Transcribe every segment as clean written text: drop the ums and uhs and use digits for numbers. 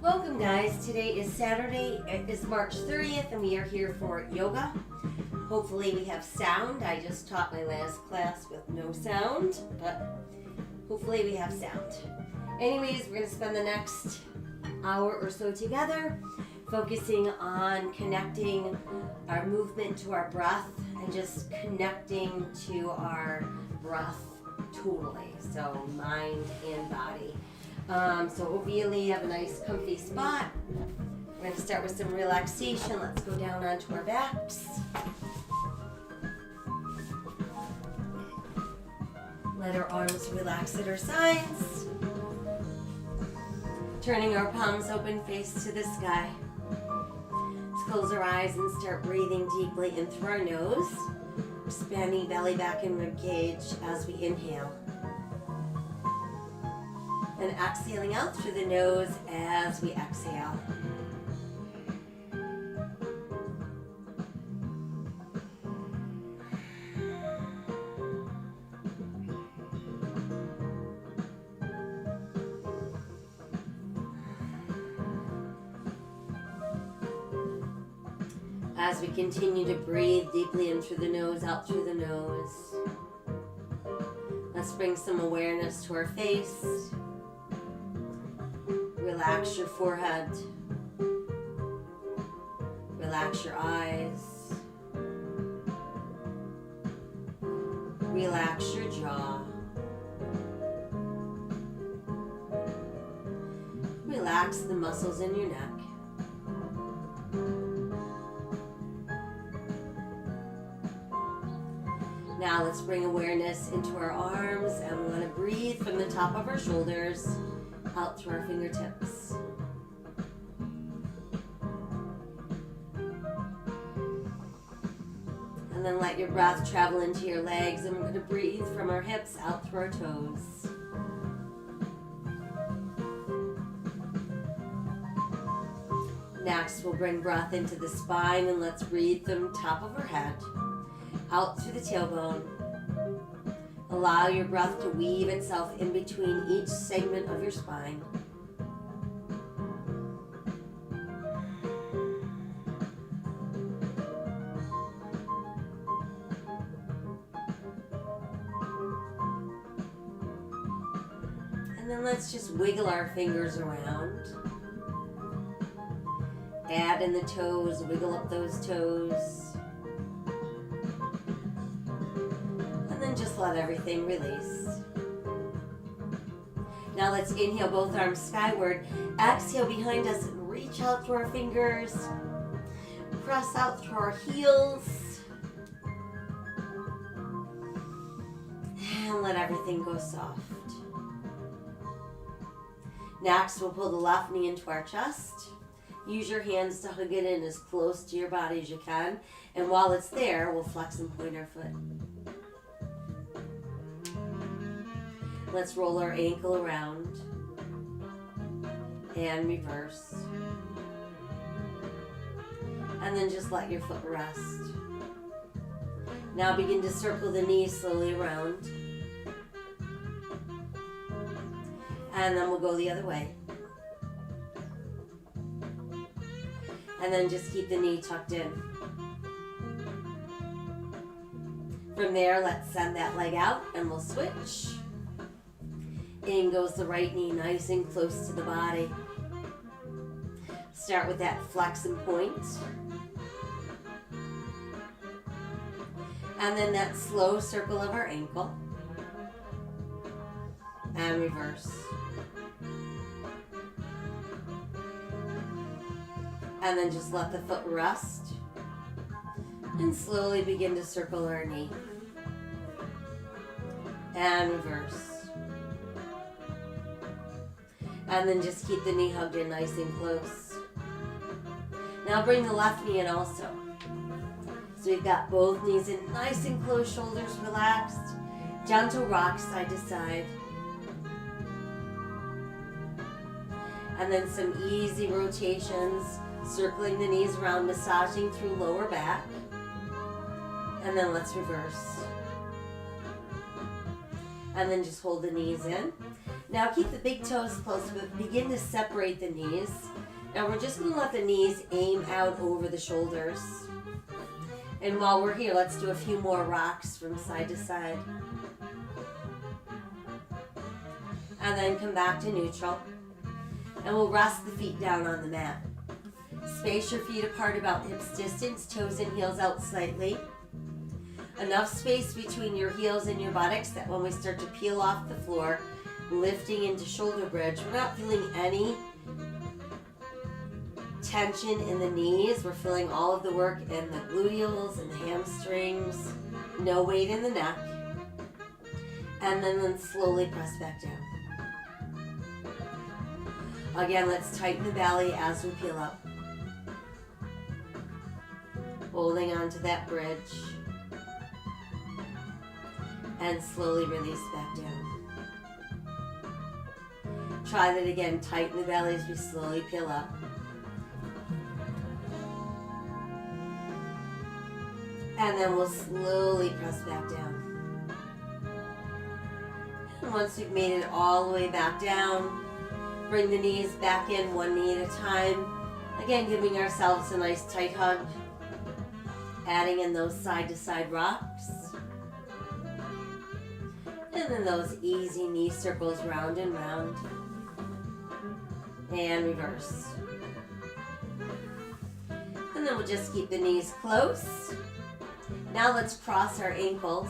Welcome guys, today is Saturday, it is March 30th and we are here for yoga. Hopefully we have sound. I just taught my last class with no sound, but hopefully we have sound. Anyways, we're going to spend the next hour or so together focusing on connecting our movement to our breath and just connecting to our breath totally, so mind and body. So ideally have a nice comfy spot. We're going to start with some relaxation. Let's go down onto our backs. Let our arms relax at our sides. Turning our palms open, face to the sky. Let's close our eyes and start breathing deeply in through our nose. Expanding belly, back, and rib cage as we inhale. And exhaling out through the nose as we exhale. As we continue to breathe deeply in through the nose, out through the nose, let's bring some awareness to our face. Relax your forehead. Relax your eyes. Relax your jaw. Relax the muscles in your neck. Now let's bring awareness into our arms, and we want to breathe from the top of our shoulders out through our fingertips. And then let your breath travel into your legs, and we're going to breathe from our hips out through our toes. Next, we'll bring breath into the spine, and let's breathe from the top of our head out through the tailbone. Allow your breath to weave itself in between each segment of your spine. And then let's just wiggle our fingers around. Add in the toes, wiggle up those toes. Just let everything release. Now let's inhale both arms skyward. Exhale behind us and reach out through our fingers. Press out through our heels. And let everything go soft. Next, we'll pull the left knee into our chest. Use your hands to hug it in as close to your body as you can. And while it's there, we'll flex and point our foot. Let's roll our ankle around and reverse. And then just let your foot rest. Now begin to circle the knees slowly around. And then we'll go the other way. And then just keep the knee tucked in. From there, let's send that leg out and we'll switch. In goes the right knee, nice and close to the body. Start with that flex and point. And then that slow circle of our ankle. And reverse. And then just let the foot rest. And slowly begin to circle our knee. And reverse. And then just keep the knee hugged in nice and close. Now bring the left knee in also. So we've got both knees in nice and close, shoulders relaxed. Gentle rock side to side. And then some easy rotations, circling the knees around, massaging through lower back. And then let's reverse. And then just hold the knees in. Now keep the big toes close, but begin to separate the knees. Now we're just going to let the knees aim out over the shoulders. And while we're here, let's do a few more rocks from side to side. And then come back to neutral. And we'll rest the feet down on the mat. Space your feet apart about hips distance, toes and heels out slightly. Enough space between your heels and your buttocks that when we start to peel off the floor, lifting into shoulder bridge, we're not feeling any tension in the knees. We're feeling all of the work in the gluteals and the hamstrings. No weight in the neck. And then slowly press back down. Again, let's tighten the belly as we peel up. Holding onto that bridge. And slowly release back down. Try that again. Tighten the belly as we slowly peel up. And then we'll slowly press back down. And once we've made it all the way back down, bring the knees back in, one knee at a time. Again, giving ourselves a nice tight hug. Adding in those side-to-side rocks. And then those easy knee circles round and round. And reverse. And then we'll just keep the knees close. Now let's cross our ankles.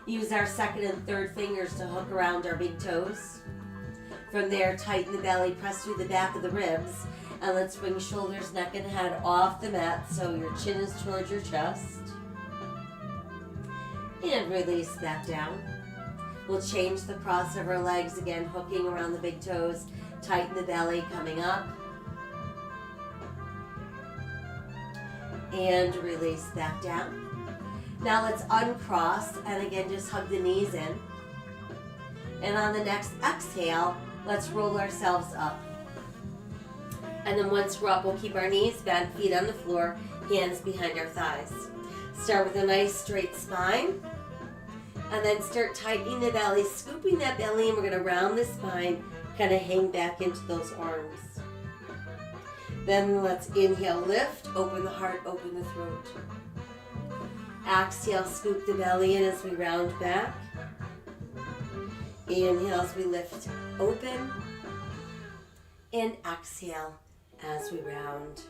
Use our second and third fingers to hook around our big toes. From there, tighten the belly, press through the back of the ribs. And let's bring shoulders, neck, and head off the mat so your chin is towards your chest. And release back down. We'll change the cross of our legs again, hooking around the big toes. Tighten the belly, coming up. And release back down. Now let's uncross and again just hug the knees in. And on the next exhale, let's roll ourselves up. And then once we're up, we'll keep our knees bent, feet on the floor, hands behind our thighs. Start with a nice straight spine. And then start tightening the belly, scooping that belly, and we're going to round the spine, kind of hang back into those arms. Then let's inhale, lift, open the heart, open the throat. Exhale, scoop the belly in as we round back. Inhale as we lift, open. And exhale as we round.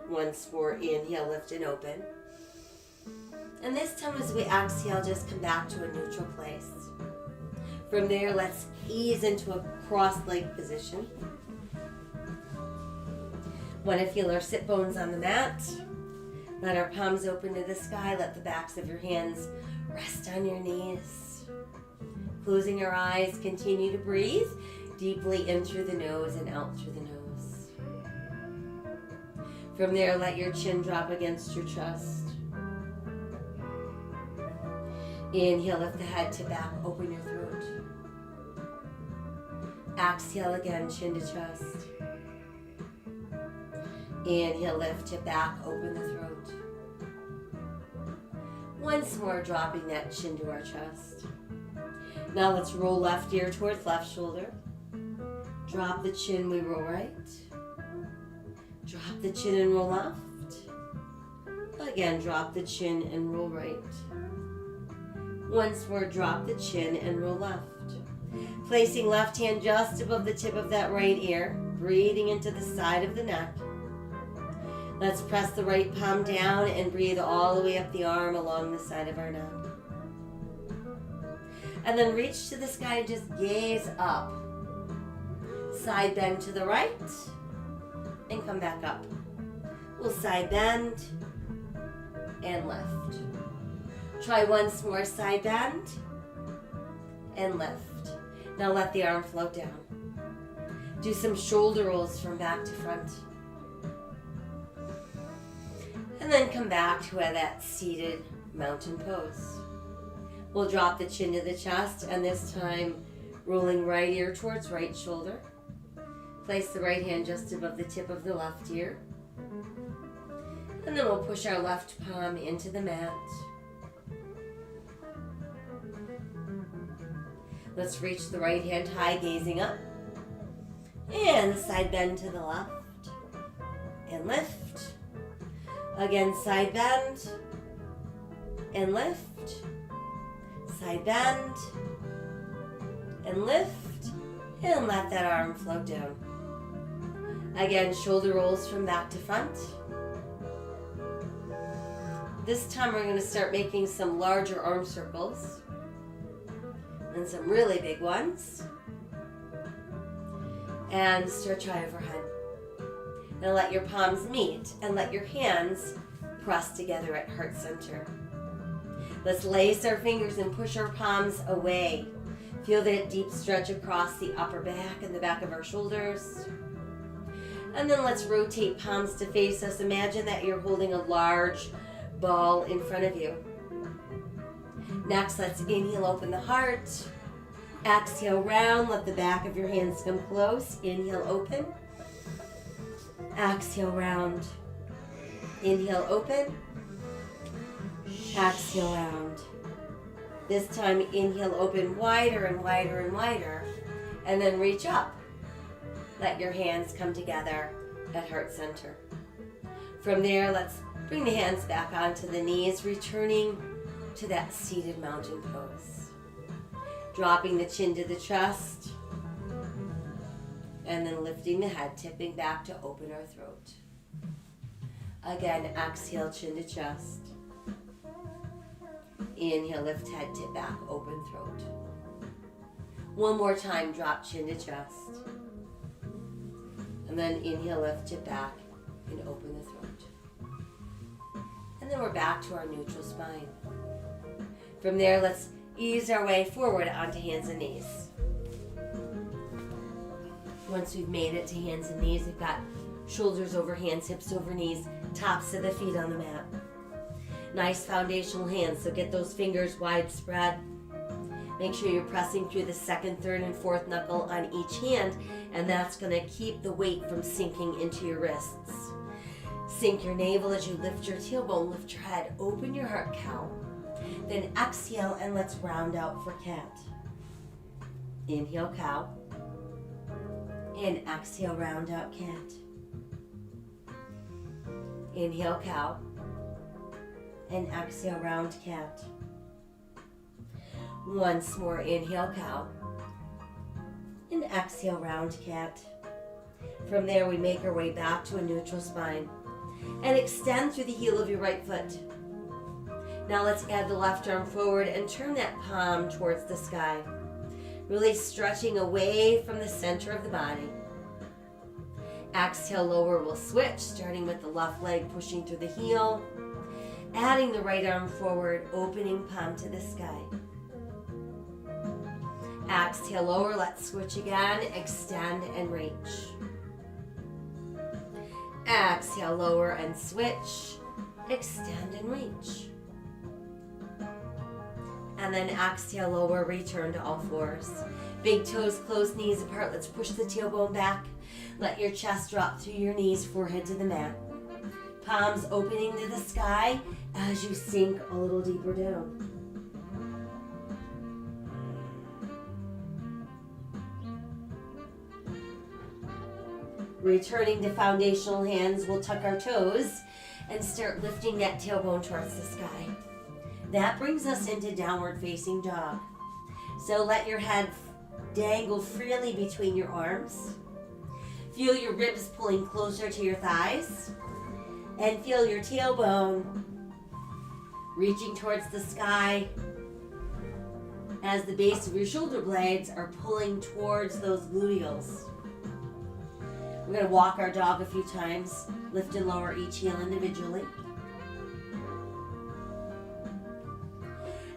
Once more, inhale, lift and open. And this time as we exhale, just come back to a neutral place. From there, let's ease into a cross-leg position. Want to feel our sit bones on the mat. Let our palms open to the sky. Let the backs of your hands rest on your knees. Closing our eyes, continue to breathe deeply in through the nose and out through the nose. From there, let your chin drop against your chest. Inhale, lift the head to back, open your throat. Exhale again, chin to chest. Inhale, lift to back, open the throat. Once more, dropping that chin to our chest. Now let's roll left ear towards left shoulder. Drop the chin, we roll right. Drop the chin and roll left. Again, drop the chin and roll right. Once more, drop the chin and roll left. Placing left hand just above the tip of that right ear, breathing into the side of the neck. Let's press the right palm down and breathe all the way up the arm along the side of our neck. And then reach to the sky and just gaze up. Side bend to the right and come back up. We'll side bend and lift. Try once more, side bend and lift. Now let the arm float down. Do some shoulder rolls from back to front. And then come back to that seated mountain pose. We'll drop the chin to the chest, and this time rolling right ear towards right shoulder. Place the right hand just above the tip of the left ear. And then we'll push our left palm into the mat. Let's reach the right hand high, gazing up. And side bend to the left. And lift. Again, side bend. And lift. Side bend. And lift. And let that arm float down. Again, shoulder rolls from back to front. This time we're going to start making some larger arm circles. And some really big ones. And stretch high overhead. Now let your palms meet and let your hands press together at heart center. Let's lace our fingers and push our palms away. Feel that deep stretch across the upper back and the back of our shoulders. And then let's rotate palms to face us. Imagine that you're holding a large ball in front of you. Next, let's inhale, open the heart. Exhale, round. Let the back of your hands come close. Inhale, open. Exhale, round. Inhale, open. Exhale, round. This time, inhale, open wider and wider and wider. And then reach up. Let your hands come together at heart center. From there, let's bring the hands back onto the knees, returning to that seated mountain pose. Dropping the chin to the chest. And then lifting the head, tipping back to open our throat. Again, exhale, chin to chest. Inhale, lift head, tip back, open throat. One more time, drop chin to chest. And then inhale, lift, tip back, and open the throat. And then we're back to our neutral spine. From there, let's ease our way forward onto hands and knees. Once we've made it to hands and knees, we've got shoulders over hands, hips over knees, tops of the feet on the mat. Nice foundational hands, so get those fingers widespread. Make sure you're pressing through the second, third, and fourth knuckle on each hand, and that's going to keep the weight from sinking into your wrists. Sink your navel as you lift your tailbone, lift your head, open your heart, cow. Then exhale, and let's round out for cat. Inhale, cow. And exhale, round out, cat. Inhale, cow. And exhale, round cat. Once more, inhale, cow. And exhale, round cat. From there, we make our way back to a neutral spine. And extend through the heel of your right foot. Now let's add the left arm forward and turn that palm towards the sky. Really stretching away from the center of the body. Exhale, lower, we'll switch, starting with the left leg pushing through the heel. Adding the right arm forward, opening palm to the sky. Exhale, lower, let's switch again, extend and reach. Exhale, lower and switch, extend and reach. And then exhale, lower, return to all fours. Big toes close, knees apart. Let's push the tailbone back. Let your chest drop through your knees, forehead to the mat. Palms opening to the sky as you sink a little deeper down. Returning to foundational hands, we'll tuck our toes and start lifting that tailbone towards the sky. That brings us into downward facing dog. So let your head dangle freely between your arms. Feel your ribs pulling closer to your thighs. And feel your tailbone reaching towards the sky as the base of your shoulder blades are pulling towards those gluteals. We're going to walk our dog a few times, lift and lower each heel individually.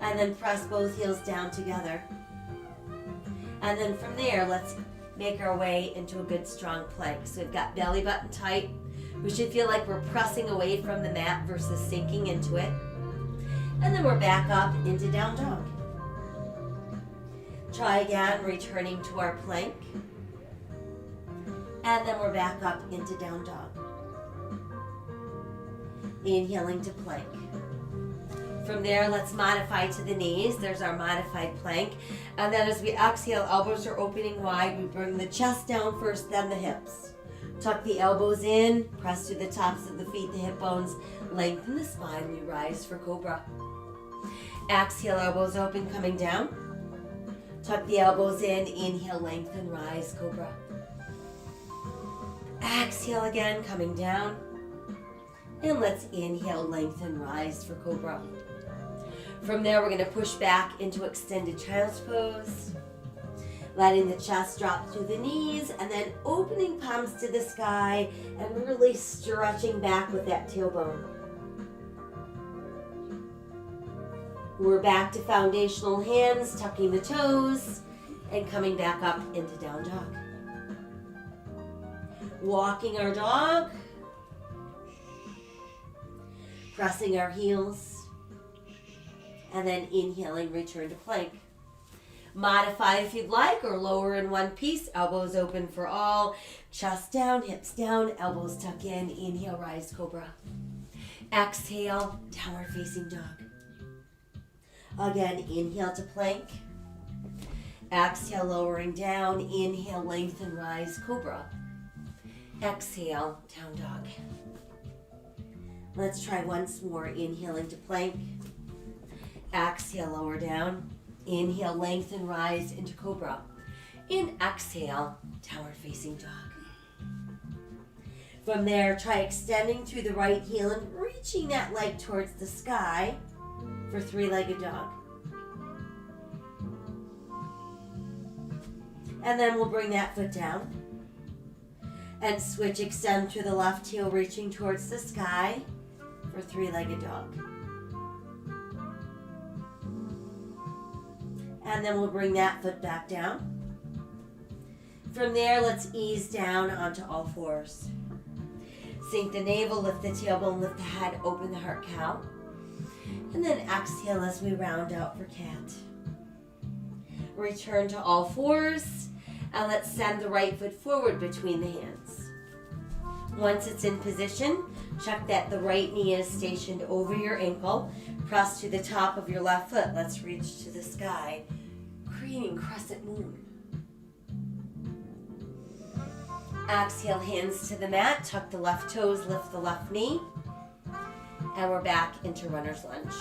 And then press both heels down together. And then from there, let's make our way into a good strong plank. So we've got belly button tight. We should feel like we're pressing away from the mat versus sinking into it. And then we're back up into down dog. Try again, returning to our plank. And then we're back up into down dog. Inhaling to plank. From there, let's modify to the knees. There's our modified plank. And then as we exhale, elbows are opening wide. We bring the chest down first, then the hips. Tuck the elbows in, press to the tops of the feet, the hip bones, lengthen the spine. We rise for cobra. Exhale, elbows open, coming down. Tuck the elbows in, inhale, lengthen, rise, cobra. Exhale again, coming down. And let's inhale, lengthen, rise for cobra. From there, we're going to push back into extended child's pose. Letting the chest drop through the knees and then opening palms to the sky and really stretching back with that tailbone. We're back to foundational hands, tucking the toes and coming back up into down dog. Walking our dog. Pressing our heels. And then inhaling, return to plank. Modify if you'd like, or lower in one piece. Elbows open for all. Chest down, hips down, elbows tuck in. Inhale, rise, cobra. Exhale, downward facing dog. Again, inhale to plank. Exhale, lowering down. Inhale, lengthen, rise, cobra. Exhale, down dog. Let's try once more. Inhaling to plank. Exhale, lower down. Inhale, lengthen, rise into cobra. And exhale, downward facing dog. From there, try extending through the right heel and reaching that leg towards the sky for three-legged dog. And then we'll bring that foot down. And switch, extend through the left heel, reaching towards the sky for three-legged dog. And then we'll bring that foot back down. From there, let's ease down onto all fours. Sink the navel, lift the tailbone, lift the head, open the heart, cow. And then exhale as we round out for cat. Return to all fours. And let's send the right foot forward between the hands. Once it's in position, check that the right knee is stationed over your ankle. Press to the top of your left foot. Let's reach to the sky, creating crescent moon. Exhale, hands to the mat. Tuck the left toes, lift the left knee. And we're back into runner's lunge.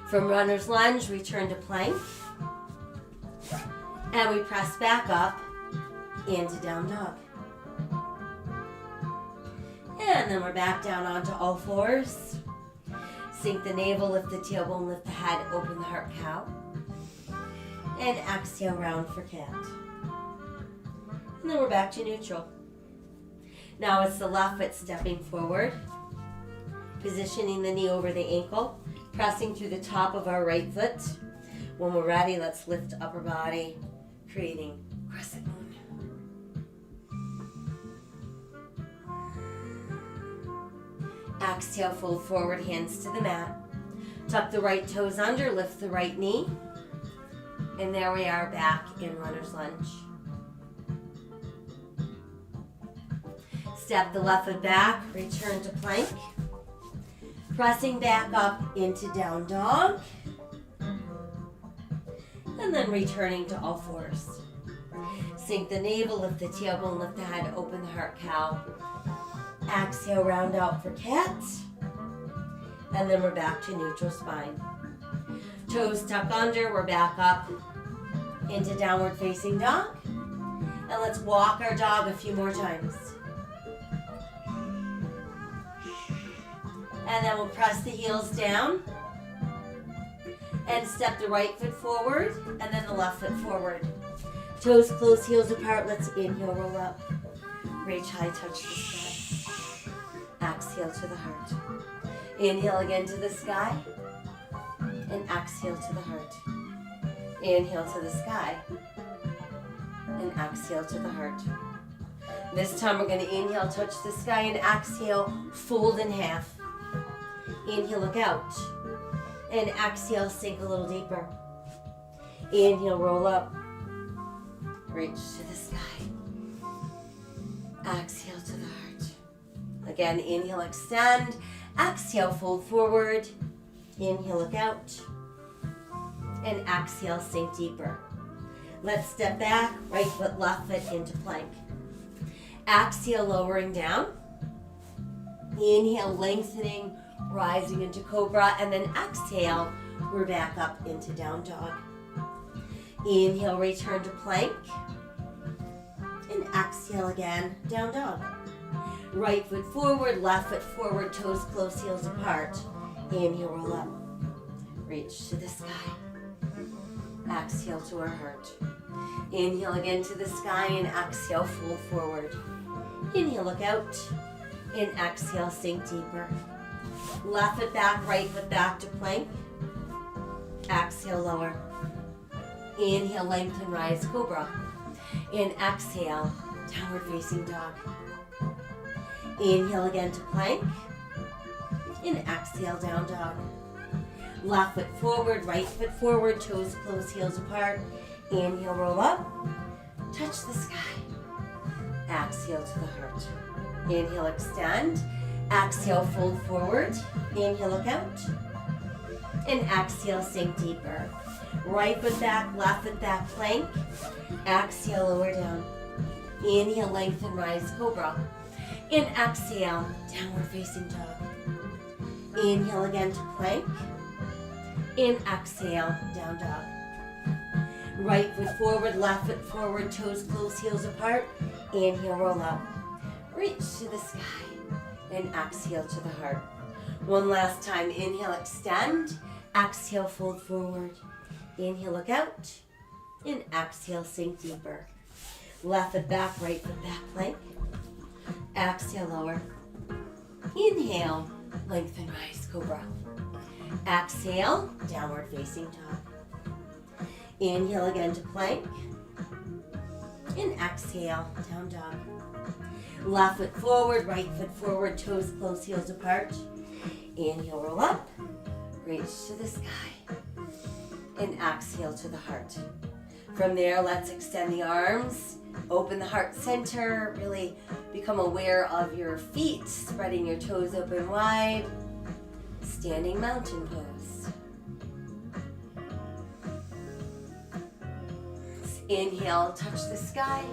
From runner's lunge, return to plank. And we press back up into down dog. And then we're back down onto all fours. Sink the navel, lift the tailbone, lift the head, open the heart, cow. And exhale, round for cat. And then we're back to neutral. Now it's the left foot stepping forward, positioning the knee over the ankle, pressing through the top of our right foot. When we're ready, let's lift upper body, creating crescent moon. Exhale, fold forward, hands to the mat. Tuck the right toes under, lift the right knee. And there we are, back in runner's lunge. Step the left foot back, return to plank. Pressing back up into down dog. And then returning to all fours. Sink the navel, lift the tailbone, lift the head, open the heart, cow. Exhale, round out for cat. And then we're back to neutral spine. Toes tuck under, we're back up into downward facing dog. And let's walk our dog a few more times. And then we'll press the heels down. And step the right foot forward, and then the left foot forward. Toes close, heels apart. Let's inhale, roll up. Reach high, touch the sky. Exhale to the heart. Inhale again to the sky. And exhale to the heart. Inhale to the sky. And exhale to the heart. This time we're going to inhale, touch the sky, and exhale, fold in half. Inhale, look out. And exhale, sink a little deeper. Inhale, roll up. Reach to the sky. Exhale to the heart. Again, inhale, extend. Exhale, fold forward. Inhale, look out. And exhale, sink deeper. Let's step back, right foot, left foot into plank. Exhale, lowering down. Inhale, lengthening, rising into cobra. And then exhale, we're back up into down dog. Inhale, return to plank. And exhale again, down dog. Right foot forward, left foot forward, toes close, heels apart. Inhale, roll up. Reach to the sky. Exhale to our heart. Inhale again to the sky and exhale, fold forward. Inhale, look out. And exhale, sink deeper. Left foot back, right foot back to plank. Exhale, lower. Inhale, lengthen, rise, cobra. And exhale, downward facing dog. Inhale again to plank. And exhale, down dog. Left foot forward, right foot forward, toes close, heels apart. Inhale, roll up. Touch the sky. Exhale to the heart. Inhale, extend. Exhale, fold forward. Inhale, look out. And exhale, sink deeper. Right foot back, left foot back, plank. Exhale, lower down. Inhale, lengthen, rise, cobra. And exhale, downward facing dog. Inhale again to plank. And exhale, down dog. Right foot forward, left foot forward, toes close, heels apart. Inhale, roll up. Reach to the sky. And exhale to the heart. One last time. Inhale, extend. Exhale, fold forward. Inhale, look out. And exhale, sink deeper. Left foot back, right foot back, plank. Exhale, lower. Inhale, lengthen, rise, cobra. Exhale, downward facing dog. Inhale again to plank. And exhale, down dog. Left foot forward, right foot forward, toes close, heels apart. Inhale, roll up. Reach to the sky. And exhale to the heart. From there, let's extend the arms. Open the heart center. Really become aware of your feet. Spreading your toes open wide. Standing mountain pose. Inhale, touch the sky.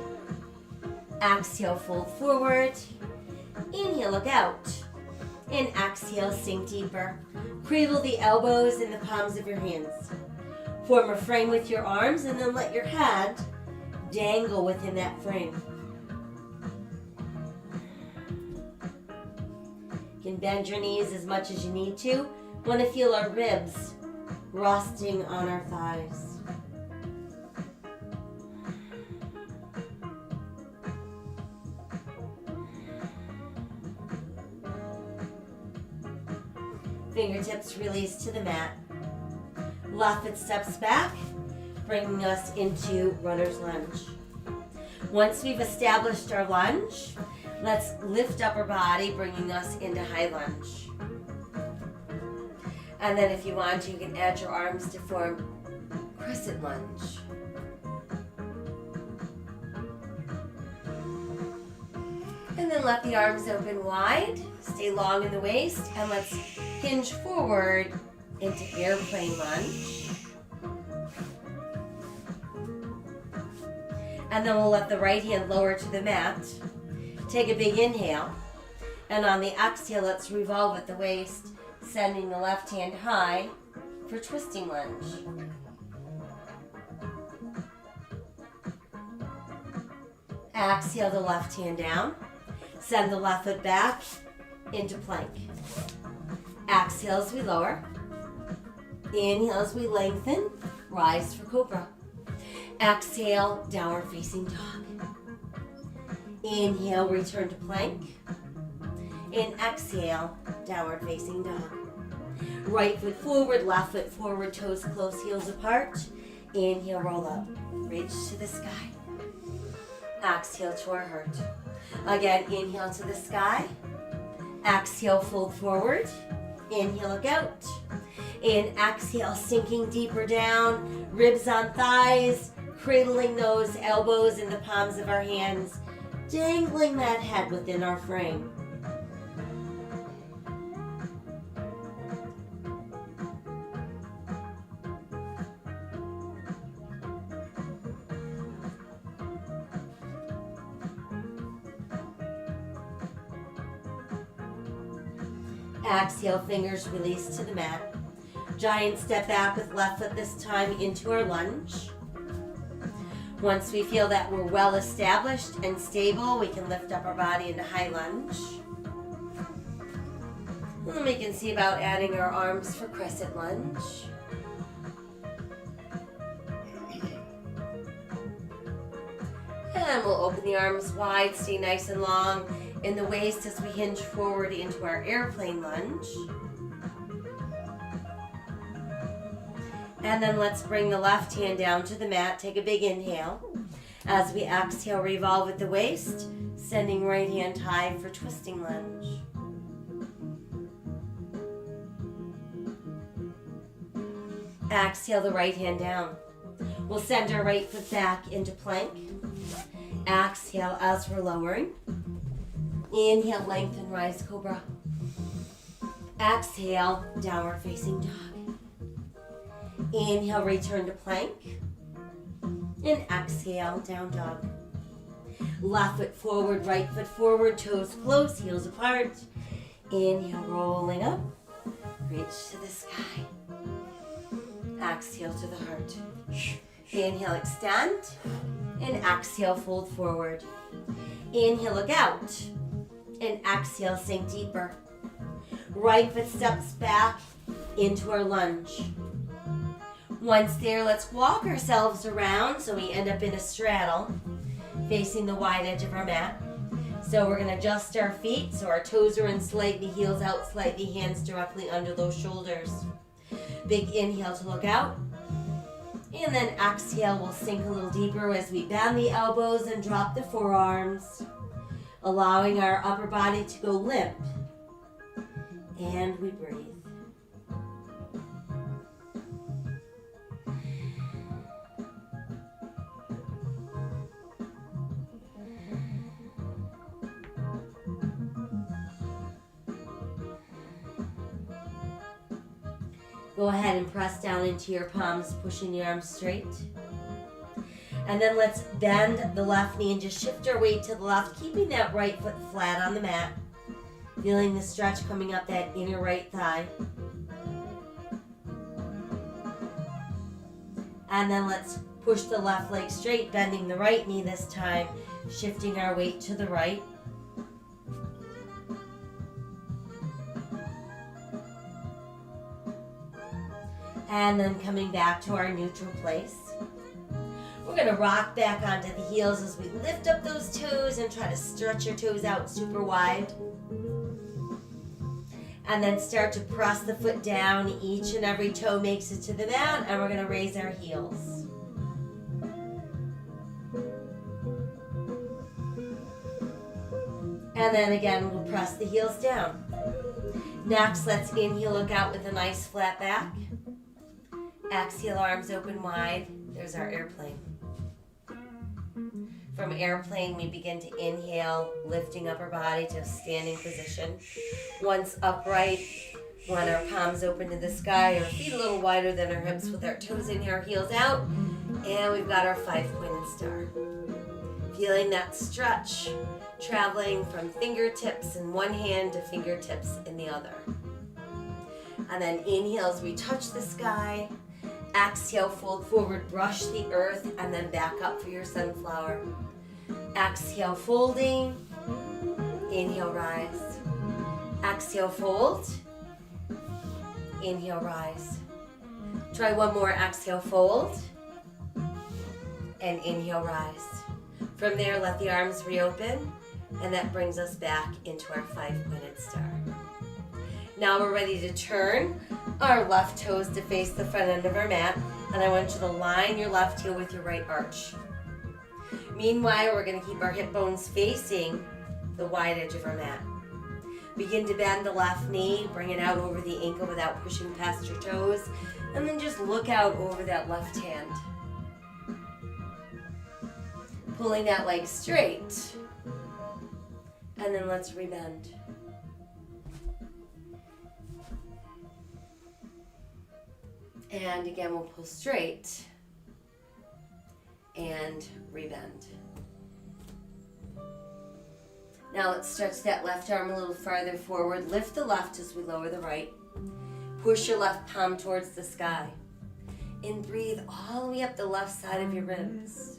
Exhale, fold forward. Inhale, look out. And exhale, sink deeper. Cradle the elbows in the palms of your hands. Form a frame with your arms and then let your head dangle within that frame. You can bend your knees as much as you need to. Want to feel our ribs resting on our thighs. Fingertips release to the mat. Left foot steps back, bringing us into runner's lunge. Once we've established our lunge, let's lift up our body, bringing us into high lunge. And then if you want to, you can add your arms to form crescent lunge. And then let the arms open wide, stay long in the waist, and let's hinge forward into airplane lunge. And then we'll let the right hand lower to the mat. Take a big inhale. And on the exhale, let's revolve with the waist, sending the left hand high for twisting lunge. Exhale the left hand down. Send the left foot back into plank. Exhale as we lower. Inhale as we lengthen. Rise for cobra. Exhale, downward facing dog. Inhale, return to plank. And exhale, downward facing dog. Right foot forward, left foot forward, toes close, heels apart. Inhale, roll up. Reach to the sky. Exhale to our heart. Again, inhale to the sky. Exhale, fold forward. Inhale, look out. And exhale, sinking deeper down. Ribs on thighs. Cradling those elbows in the palms of our hands. Dangling that head within our frame. Exhale, fingers release to the mat. Giant step back with left foot this time into our lunge. Once we feel that we're well established and stable, we can lift up our body into high lunge. And then we can see about adding our arms for crescent lunge. And we'll open the arms wide, stay nice and long in the waist as we hinge forward into our airplane lunge. And then let's bring the left hand down to the mat. Take a big inhale. As we exhale, revolve at the waist, sending right hand high for twisting lunge. Exhale the right hand down. We'll send our right foot back into plank. Exhale as we're lowering. Inhale, lengthen, rise, cobra. Exhale, downward facing dog. Inhale, return to plank. And exhale, down dog. Left foot forward, right foot forward, toes close, heels apart. Inhale, rolling up. Reach to the sky. Exhale to the heart. Inhale, extend. And exhale, fold forward. Inhale, look out. And exhale, sink deeper. Right foot steps back into our lunge. Once there, let's walk ourselves around so we end up in a straddle, facing the wide edge of our mat. So we're going to adjust our feet so our toes are in slightly, heels out slightly, hands directly under those shoulders. Big inhale to look out. And then exhale, we'll sink a little deeper as we bend the elbows and drop the forearms, allowing our upper body to go limp. And we breathe. Go ahead and press down into your palms, pushing the arms straight. And then let's bend the left knee and just shift our weight to the left, keeping that right foot flat on the mat. Feeling the stretch coming up that inner right thigh. And then let's push the left leg straight, bending the right knee this time, shifting our weight to the right. And then coming back to our neutral place. We're going to rock back onto the heels as we lift up those toes and try to stretch your toes out super wide. And then start to press the foot down. Each and every toe makes it to the mat, and we're going to raise our heels. And then again, we'll press the heels down. Next, let's inhale, look out with a nice flat back. Exhale, arms open wide. There's our airplane. From airplane, we begin to inhale, lifting up our body to a standing position. Once upright, want our palms open to the sky, our feet a little wider than our hips with our toes in here, heels out. And we've got our 5-pointed star. Feeling that stretch, traveling from fingertips in one hand to fingertips in the other. And then inhale as we touch the sky. Exhale, fold forward, brush the earth, and then back up for your sunflower. Exhale, folding. Inhale, rise. Exhale, fold. Inhale, rise. Try one more. Exhale, fold. And inhale, rise. From there, let the arms reopen, and that brings us back into our 5-pointed star. Now we're ready to turn our left toes to face the front end of our mat, and I want you to line your left heel with your right arch. Meanwhile, we're going to keep our hip bones facing the wide edge of our mat. Begin to bend the left knee, bring it out over the ankle without pushing past your toes, and then just look out over that left hand. Pulling that leg straight, and then let's rebend. And again, we'll pull straight and rebend. Now let's stretch that left arm a little farther forward. Lift the left as we lower the right. Push your left palm towards the sky. And breathe all the way up the left side of your ribs.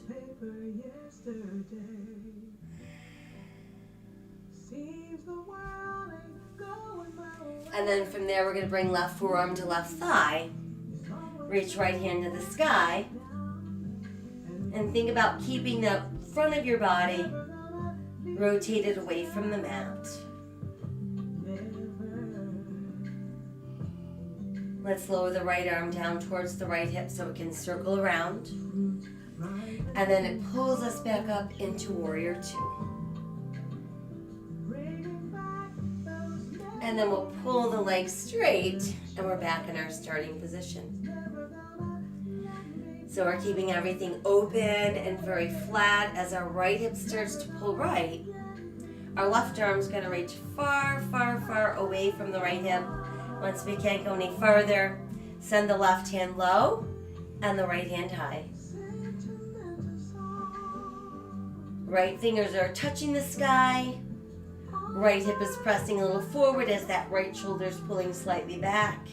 And then from there, we're going to bring left forearm to left thigh. Reach right hand to the sky. And think about keeping the front of your body rotated away from the mat. Let's lower the right arm down towards the right hip so it can circle around. And then it pulls us back up into Warrior Two. And then we'll pull the legs straight and we're back in our starting position. So we're keeping everything open and very flat. As our right hip starts to pull right, our left arm's going to reach far, far, far away from the right hip. Once we can't go any farther, send the left hand low and the right hand high. Right fingers are touching the sky. Right hip is pressing a little forward as that right shoulder is pulling slightly back.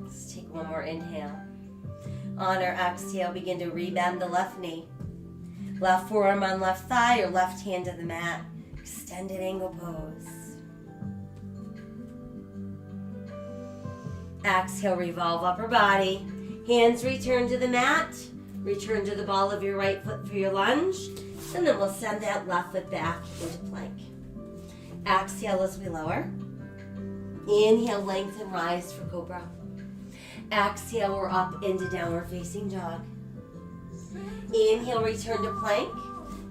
Let's take one more inhale. On our exhale, begin to rebend the left knee. Left forearm on left thigh or left hand to the mat. Extended angle pose. Exhale, revolve upper body. Hands return to the mat. Return to the ball of your right foot for your lunge. And then we'll send that left foot back into plank. Exhale as we lower. Inhale, lengthen, rise for cobra. Exhale, we're up into downward facing dog. Inhale, return to plank.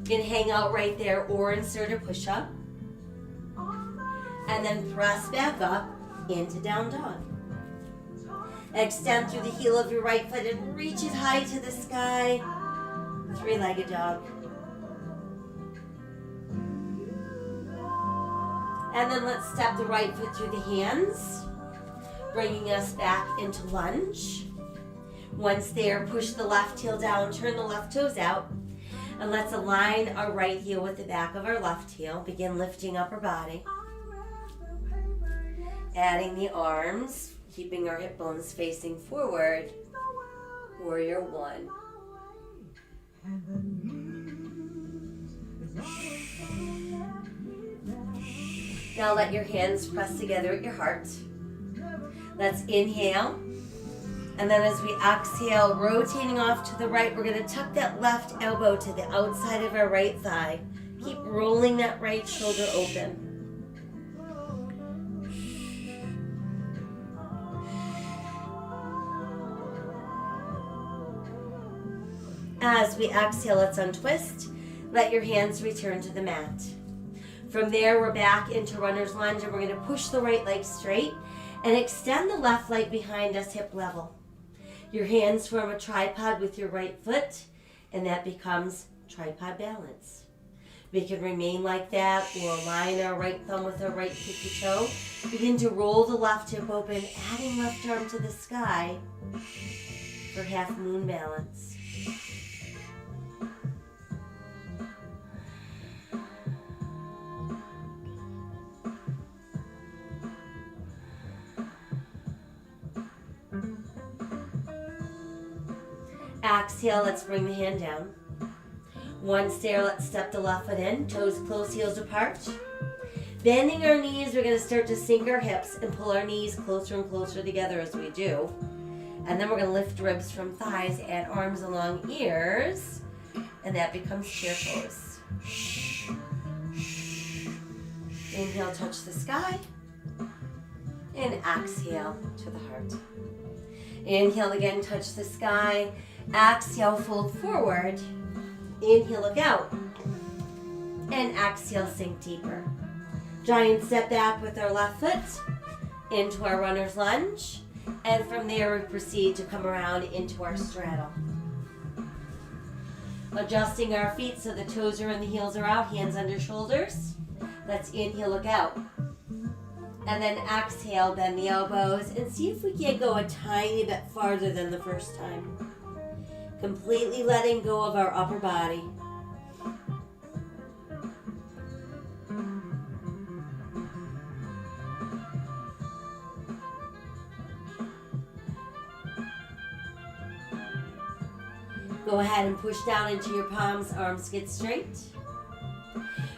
You can hang out right there or insert a push-up. And then press back up into down dog. Extend through the heel of your right foot and reach it high to the sky. Three-legged dog. And then let's step the right foot through the hands, bringing us back into lunge. Once there, push the left heel down, turn the left toes out. And let's align our right heel with the back of our left heel. Begin lifting upper body. Adding the arms, keeping our hip bones facing forward. Warrior One. Now let your hands press together at your heart. Let's inhale. And then as we exhale, rotating off to the right, we're going to tuck that left elbow to the outside of our right thigh. Keep rolling that right shoulder open. As we exhale, let's untwist. Let your hands return to the mat. From there, we're back into runner's lunge, and we're going to push the right leg straight and extend the left leg behind us, hip level. Your hands form a tripod with your right foot, and that becomes tripod balance. We can remain like that or align our right thumb with our right pinky toe. Begin to roll the left hip open, adding left arm to the sky for half moon balance. Exhale, let's bring the hand down. Once there, let's step the left foot in, toes close, heels apart. Bending our knees, we're going to start to sink our hips and pull our knees closer and closer together as we do. And then we're going to lift ribs from thighs, add arms along ears, and that becomes chair pose. Inhale, touch the sky, and exhale to the heart. Inhale again, touch the sky. Exhale, fold forward. Inhale, look out. And exhale, sink deeper. Giant step back with our left foot into our runner's lunge. And from there, we proceed to come around into our straddle. Adjusting our feet so the toes are in, the heels are out, hands under shoulders. Let's inhale, look out. And then exhale, bend the elbows and see if we can go a tiny bit farther than the first time. Completely letting go of our upper body. Go ahead and push down into your palms, arms get straight.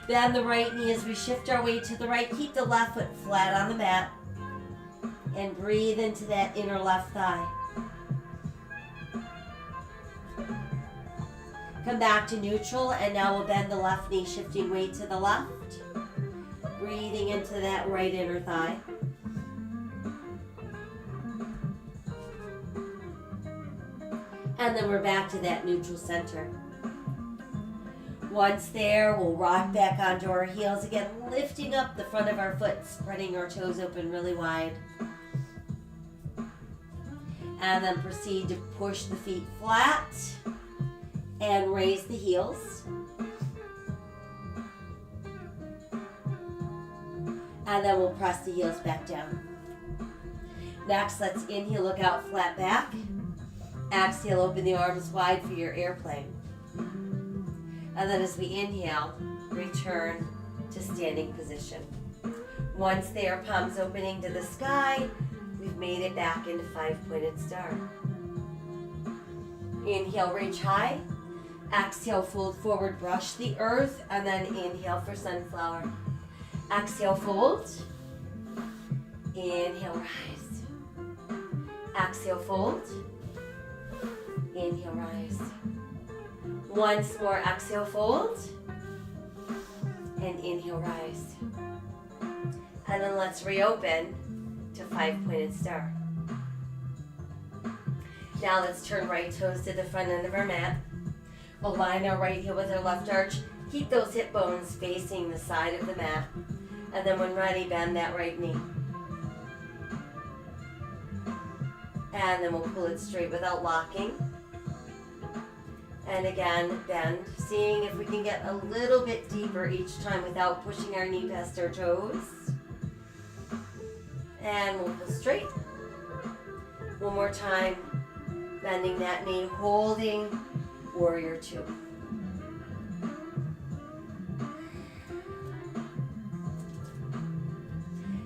Bend the right knee as we shift our weight to the right. Keep the left foot flat on the mat. And breathe into that inner left thigh. Come back to neutral, and now we'll bend the left knee, shifting weight to the left. Breathing into that right inner thigh. And then we're back to that neutral center. Once there, we'll rock back onto our heels again, lifting up the front of our foot, spreading our toes open really wide. And then proceed to push the feet flat and raise the heels. And then we'll press the heels back down. Next, let's inhale, look out, flat back. Exhale, open the arms wide for your airplane. And then as we inhale, return to standing position. Once there, palms opening to the sky, we've made it back into 5-pointed star. Inhale, reach high. Exhale, fold forward, brush the earth, and then inhale for sunflower. Exhale, fold. Inhale, rise. Exhale, fold. Inhale, rise. Once more, exhale, fold. And inhale, rise. And then let's reopen to 5-pointed star. Now let's turn right toes to the front end of our mat. Align our right heel with our left arch. Keep those hip bones facing the side of the mat. And then when ready, bend that right knee. And then we'll pull it straight without locking. And again, bend, seeing if we can get a little bit deeper each time without pushing our knee past our toes. And we'll pull straight. One more time, bending that knee, holding warrior two.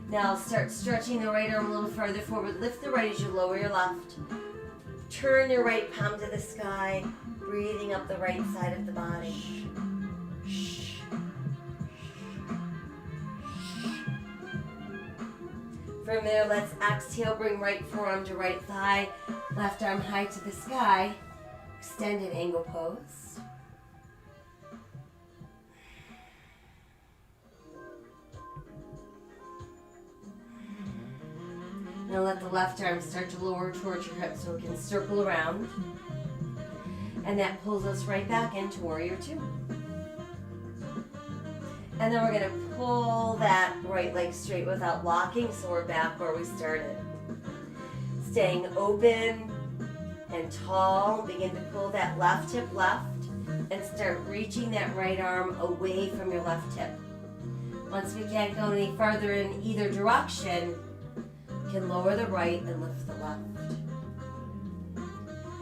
Now start stretching the right arm a little further forward. Lift the right as you lower your left. Turn your right palm to the sky, breathing up the right side of the body. From there, let's exhale, bring right forearm to right thigh, left arm high to the sky, extended angle pose. Now let the left arm start to lower towards your hips so it can circle around. And that pulls us right back into warrior two. And then we're going to pull that right leg straight without locking, so we're back where we started. Staying open and tall, begin to pull that left hip left and start reaching that right arm away from your left hip. Once we can't go any farther in either direction, we can lower the right and lift the left.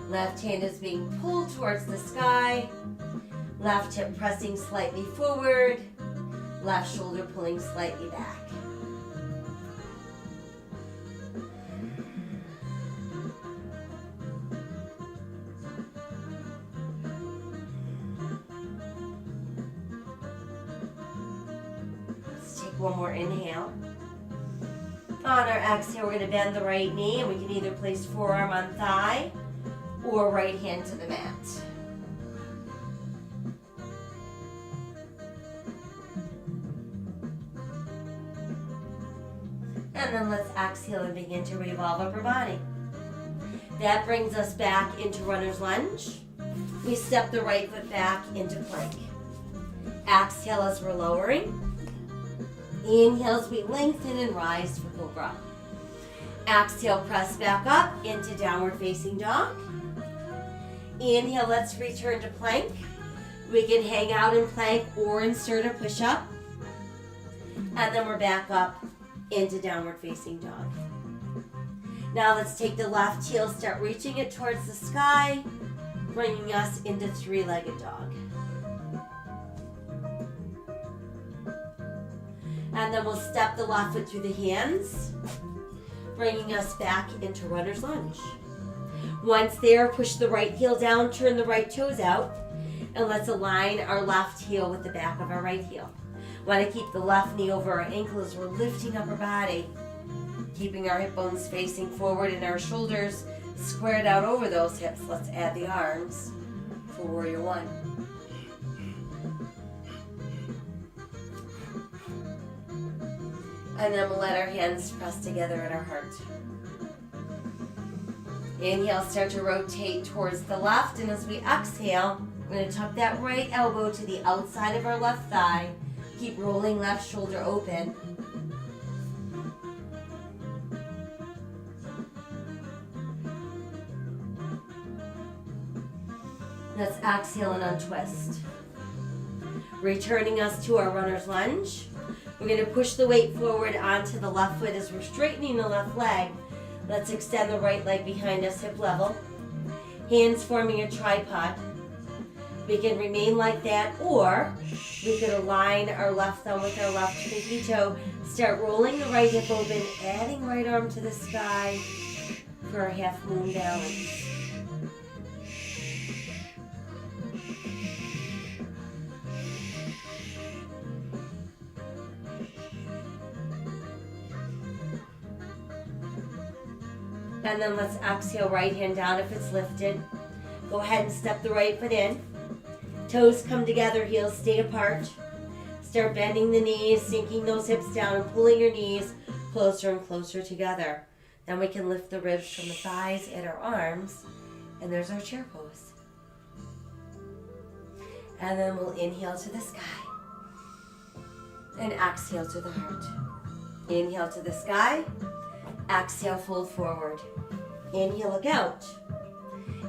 Left hand is being pulled towards the sky, left hip pressing slightly forward, left shoulder pulling slightly back. Let's take one more inhale. On our exhale, we're going to bend the right knee, and we can either place forearm on thigh or right hand to the mat. And then let's exhale and begin to revolve upper body. That brings us back into runner's lunge. We step the right foot back into plank. Exhale as we're lowering. Inhale as we lengthen and rise for cobra. Exhale, press back up into downward facing dog. Inhale, let's return to plank. We can hang out in plank or insert a push-up. And then we're back up into downward facing dog. Now let's take the left heel, start reaching it towards the sky, bringing us into three-legged dog. And then we'll step the left foot through the hands, bringing us back into runner's lunge. Once there, push the right heel down, turn the right toes out, and let's align our left heel with the back of our right heel. Want to keep the left knee over our ankle as we're lifting up our body, keeping our hip bones facing forward and our shoulders squared out over those hips. Let's add the arms for warrior one. And then we'll let our hands press together at our heart. Inhale, start to rotate towards the left, and as we exhale, we're going to tuck that right elbow to the outside of our left thigh. Keep rolling left shoulder open. Let's exhale and untwist. Returning us to our runner's lunge. We're going to push the weight forward onto the left foot as we're straightening the left leg. Let's extend the right leg behind us, hip level. Hands forming a tripod. We can remain like that, or we could align our left thumb with our left pinky toe. Start rolling the right hip open, adding right arm to the sky for a half moon balance. And then let's exhale, right hand down if it's lifted. Go ahead and step the right foot in. Toes come together, heels stay apart. Start bending the knees, sinking those hips down and pulling your knees closer and closer together. Then we can lift the ribs from the thighs at our arms, and there's our chair pose. And then we'll inhale to the sky and exhale to the heart. Inhale to the sky. Exhale, fold forward. Inhale, look out.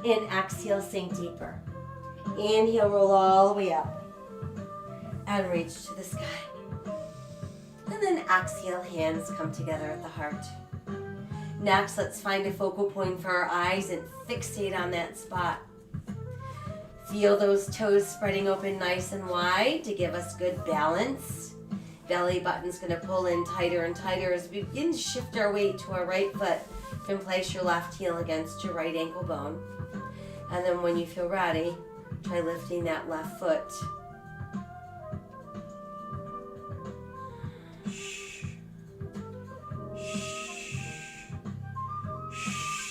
And exhale, sink deeper. Inhale, roll all the way up. And reach to the sky. And then exhale, hands come together at the heart. Next, let's find a focal point for our eyes and fixate on that spot. Feel those toes spreading open nice and wide to give us good balance. Belly button's going to pull in tighter and tighter as we begin to shift our weight to our right foot. You can place your left heel against your right ankle bone. And then when you feel ready, try lifting that left foot.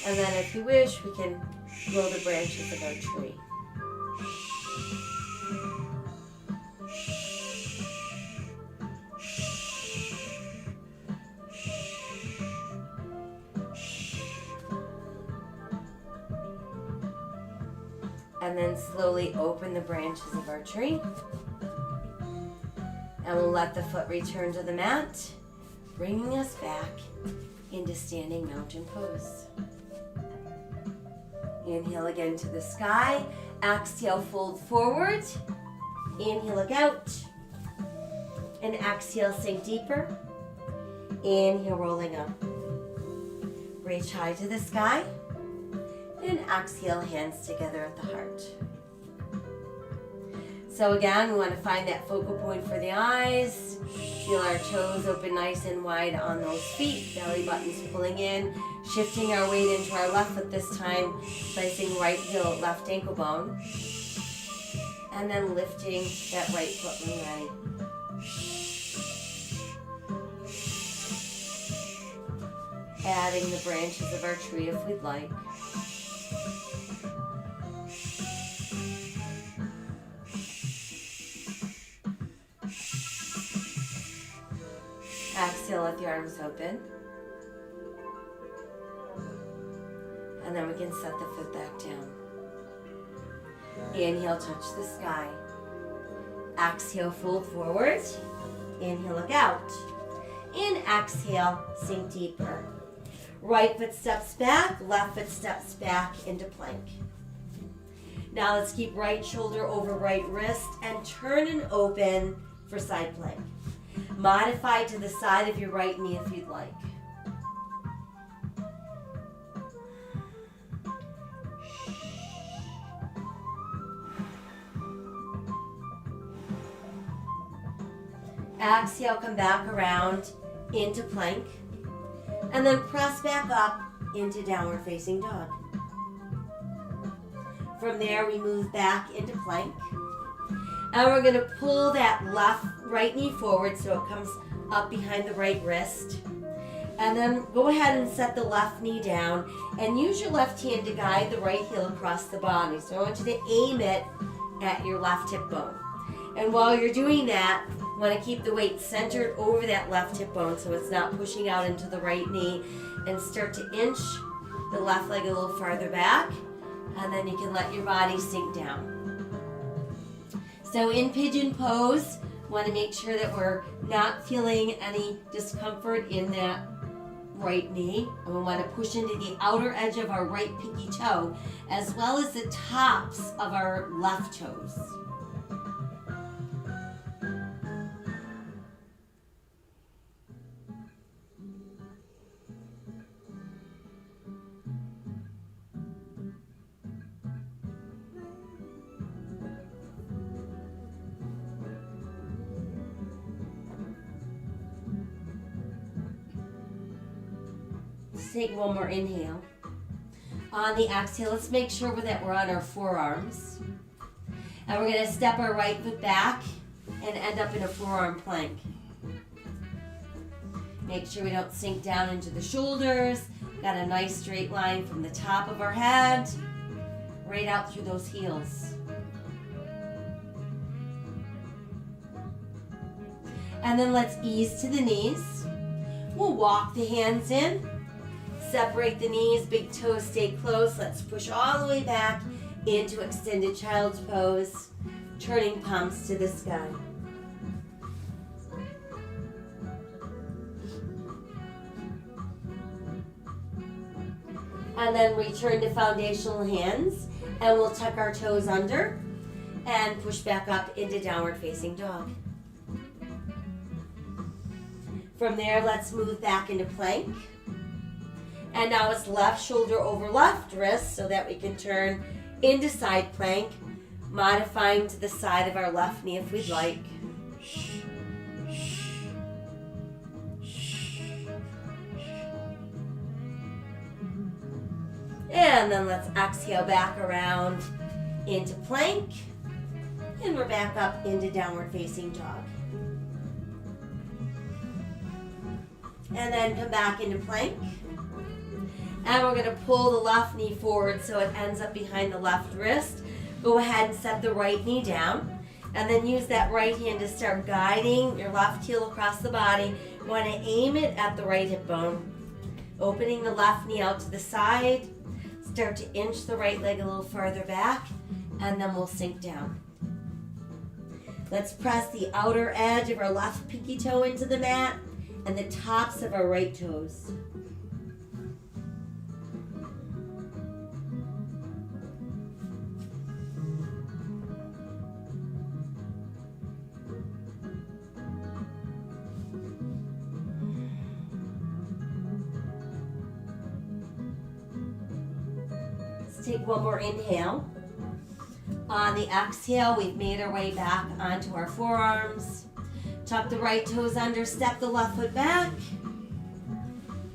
And then if you wish, we can roll the branches of our tree. And then slowly open the branches of our tree. And we'll let the foot return to the mat, bringing us back into standing mountain pose. Inhale again to the sky. Exhale, fold forward. Inhale, look out. And exhale, sink deeper. Inhale, rolling up. Reach high to the sky. And exhale, hands together at the heart. So again, we want to find that focal point for the eyes. Feel our toes open nice and wide on those feet. Belly buttons pulling in. Shifting our weight into our left foot this time. Placing right heel, left ankle bone. And then lifting that right foot when ready. Adding the branches of our tree if we'd like. Exhale, let the arms open. And then we can set the foot back down. Inhale, touch the sky. Exhale, fold forward. Inhale, look out. And exhale, sink deeper. Right foot steps back, left foot steps back into plank. Now let's keep right shoulder over right wrist and turn and open for side plank. Modify to the side of your right knee if you'd like. Exhale, come back around into plank. And then press back up into downward facing dog. From there, we move back into plank. And we're going to pull that right knee forward so it comes up behind the right wrist. And then go ahead and set the left knee down and use your left hand to guide the right heel across the body. So I want you to aim it at your left hip bone. And while you're doing that, you want to keep the weight centered over that left hip bone so it's not pushing out into the right knee, and start to inch the left leg a little farther back, and then you can let your body sink down. So in pigeon pose, want to make sure that we're not feeling any discomfort in that right knee, and we want to push into the outer edge of our right pinky toe as well as the tops of our left toes. Take one more inhale. On the exhale, let's make sure that we're on our forearms. And we're going to step our right foot back and end up in a forearm plank. Make sure we don't sink down into the shoulders. Got a nice straight line from the top of our head right out through those heels. And then let's ease to the knees. We'll walk the hands in. Separate the knees, big toes stay close. Let's push all the way back into extended child's pose, turning palms to the sky. And then return to foundational hands, and we'll tuck our toes under and push back up into downward facing dog. From there, let's move back into plank. And now it's left shoulder over left wrist so that we can turn into side plank, modifying to the side of our left knee if we'd like. And then let's exhale back around into plank. And we're back up into downward facing dog. And then come back into plank. And we're going to pull the left knee forward so it ends up behind the left wrist. Go ahead and set the right knee down. And then use that right hand to start guiding your left heel across the body. You want to aim it at the right hip bone. Opening the left knee out to the side. Start to inch the right leg a little farther back. And then we'll sink down. Let's press the outer edge of our left pinky toe into the mat and the tops of our right toes. Take one more inhale. On the exhale, we've made our way back onto our forearms. Tuck the right toes under, step the left foot back.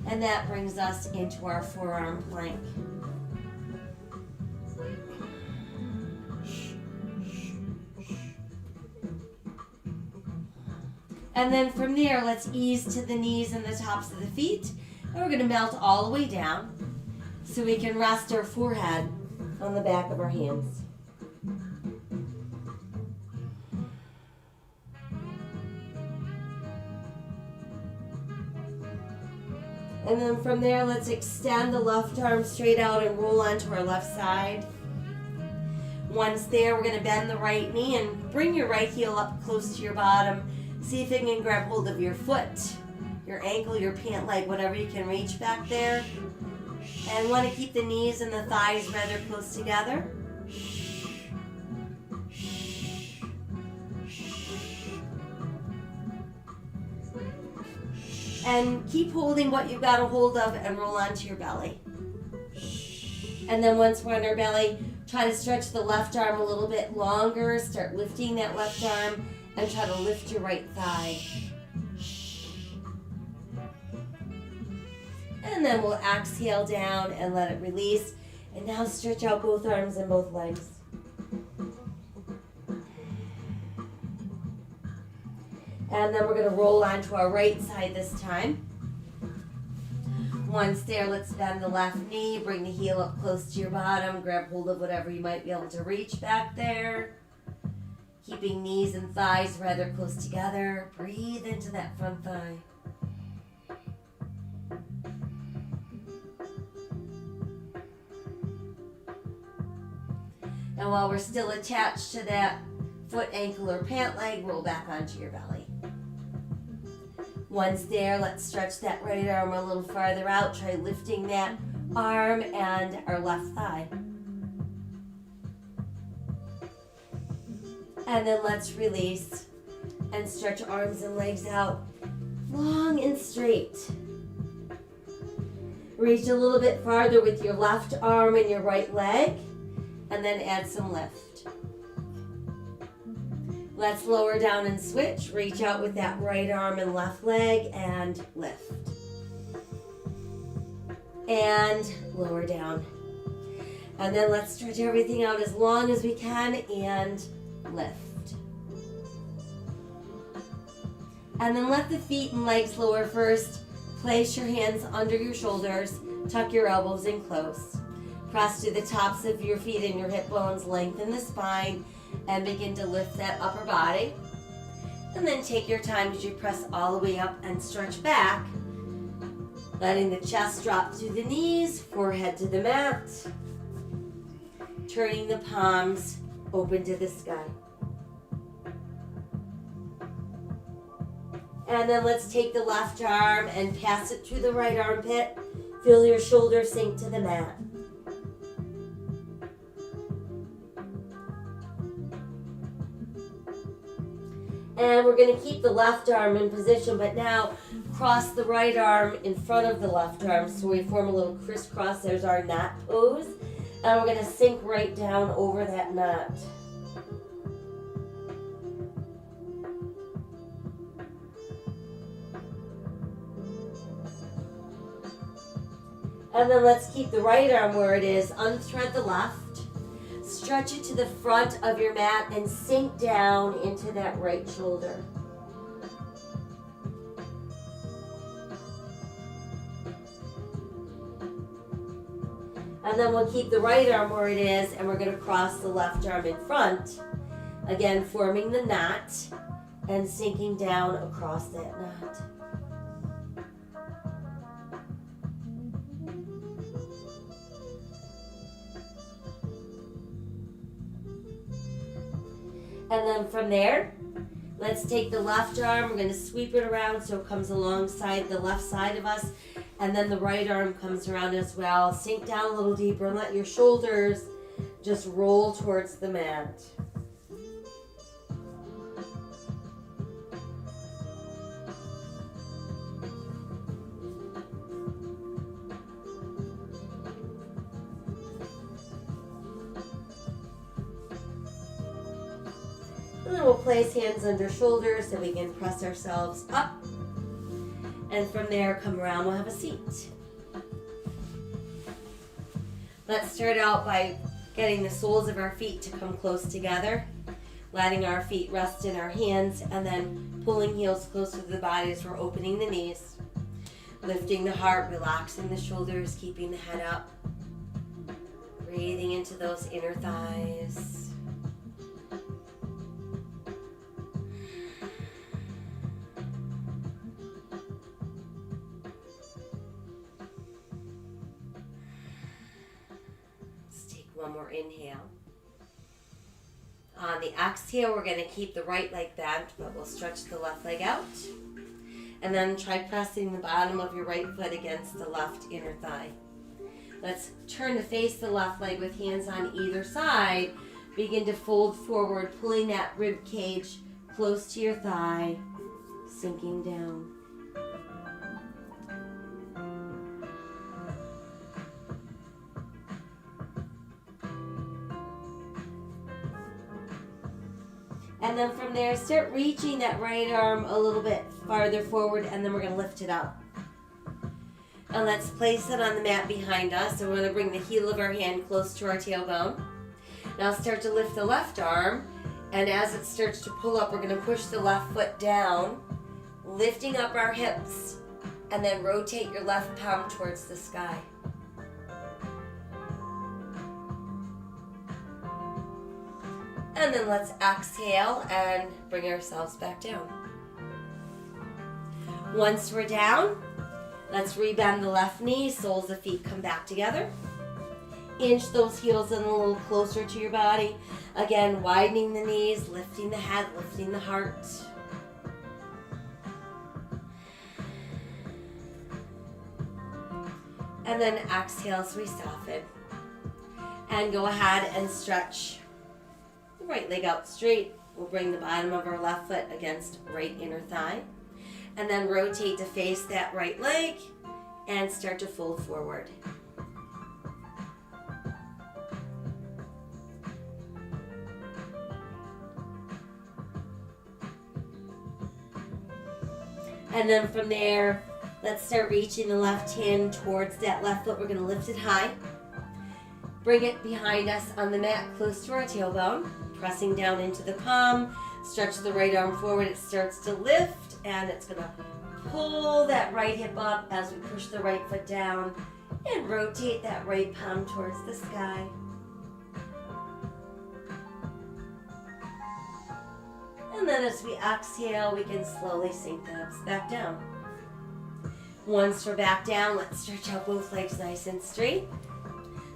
And that brings us into our forearm plank. And then from there, let's ease to the knees and the tops of the feet. And we're going to melt all the way down so we can rest our forehead on the back of our hands. And then from there, let's extend the left arm straight out and roll onto our left side. Once there, we're going to bend the right knee and bring your right heel up close to your bottom. See if you can grab hold of your foot, your ankle, your pant leg, whatever you can reach back there. And want to keep the knees and the thighs rather close together. And keep holding what you've got a hold of and roll onto your belly. And then once we're on our belly, try to stretch the left arm a little bit longer. Start lifting that left arm and try to lift your right thigh. And then we'll exhale down and let it release. And now stretch out both arms and both legs. And then we're going to roll onto our right side this time. Once there, let's bend the left knee, bring the heel up close to your bottom, grab hold of whatever you might be able to reach back there. Keeping knees and thighs rather close together. Breathe into that front thigh. And while we're still attached to that foot, ankle, or pant leg, roll back onto your belly. Once there, let's stretch that right arm a little farther out. Try lifting that arm and our left thigh. And then let's release and stretch arms and legs out long and straight. Reach a little bit farther with your left arm and your right leg, and then add some lift. Let's lower down and switch. Reach out with that right arm and left leg and lift. And lower down. And then let's stretch everything out as long as we can and lift. And then let the feet and legs lower first. Place your hands under your shoulders. Tuck your elbows in close. Press to the tops of your feet and your hip bones. Lengthen the spine. And begin to lift that upper body. And then take your time as you press all the way up and stretch back. Letting the chest drop to the knees, forehead to the mat. Turning the palms open to the sky. And then let's take the left arm and pass it through the right armpit. Feel your shoulders sink to the mat. And we're going to keep the left arm in position, but now cross the right arm in front of the left arm. So we form a little crisscross. There's our knot pose. And we're going to sink right down over that knot. And then let's keep the right arm where it is. Unthread the left. Stretch it to the front of your mat and sink down into that right shoulder. And then we'll keep the right arm where it is, and we're going to cross the left arm in front. Again, forming the knot and sinking down across that knot. And then from there, let's take the left arm. We're going to sweep it around so it comes alongside the left side of us. And then the right arm comes around as well. Sink down a little deeper and let your shoulders just roll towards the mat. And then we'll place hands under shoulders so we can press ourselves up. And from there, come around, we'll have a seat. Let's start out by getting the soles of our feet to come close together. Letting our feet rest in our hands and then pulling heels close to the body as we're opening the knees. Lifting the heart, relaxing the shoulders, keeping the head up. Breathing into those inner thighs. One more inhale. On the exhale, we're going to keep the right leg bent, but we'll stretch the left leg out. And then try pressing the bottom of your right foot against the left inner thigh. Let's turn to face the left leg with hands on either side. Begin to fold forward, pulling that rib cage close to your thigh, sinking down. And then from there, start reaching that right arm a little bit farther forward, and then we're going to lift it up. And let's place it on the mat behind us. So we're going to bring the heel of our hand close to our tailbone. Now start to lift the left arm, and as it starts to pull up, we're going to push the left foot down, lifting up our hips, and then rotate your left palm towards the sky. And then let's exhale and bring ourselves back down. Once we're down, let's rebend the left knee, soles of feet come back together. Inch those heels in a little closer to your body. Again, widening the knees, lifting the head, lifting the heart. And then exhale as we soften. And go ahead and stretch the right leg out straight. We'll bring the bottom of our left foot against right inner thigh. And then rotate to face that right leg and start to fold forward. And then from there, let's start reaching the left hand towards that left foot. We're going to lift it high. Bring it behind us on the mat, close to our tailbone. Pressing down into the palm. Stretch the right arm forward. It starts to lift, and it's going to pull that right hip up as we push the right foot down. And rotate that right palm towards the sky. And then as we exhale, we can slowly sink the hips back down. Once we're back down, let's stretch out both legs nice and straight.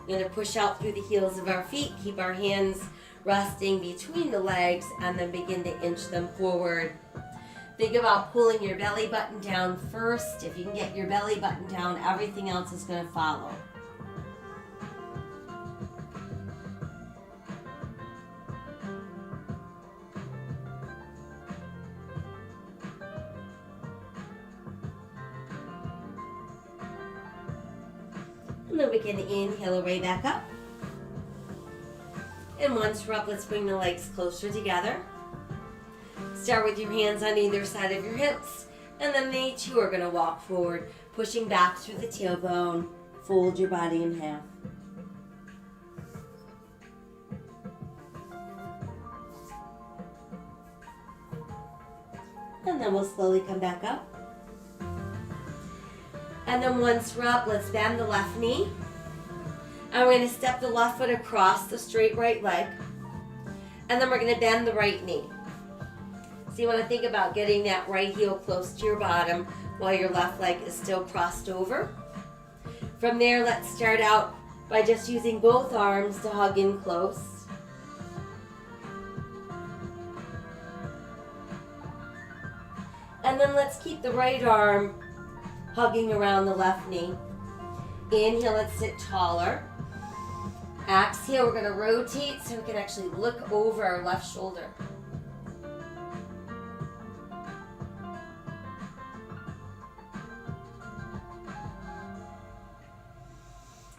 We're going to push out through the heels of our feet. Keep our hands resting between the legs and then begin to inch them forward. Think about pulling your belly button down first. If you can get your belly button down, everything else is going to follow. And then we can inhale our way back up. And once we're up, let's bring the legs closer together. Start with your hands on either side of your hips. And then they too are going to walk forward, pushing back through the tailbone. Fold your body in half. And then we'll slowly come back up. And then once we're up, let's bend the left knee. And we're going to step the left foot across the straight right leg. And then we're going to bend the right knee. So you want to think about getting that right heel close to your bottom while your left leg is still crossed over. From there, let's start out by just using both arms to hug in close. And then let's keep the right arm hugging around the left knee. Inhale, let's sit taller. Exhale, we're going to rotate so we can actually look over our left shoulder.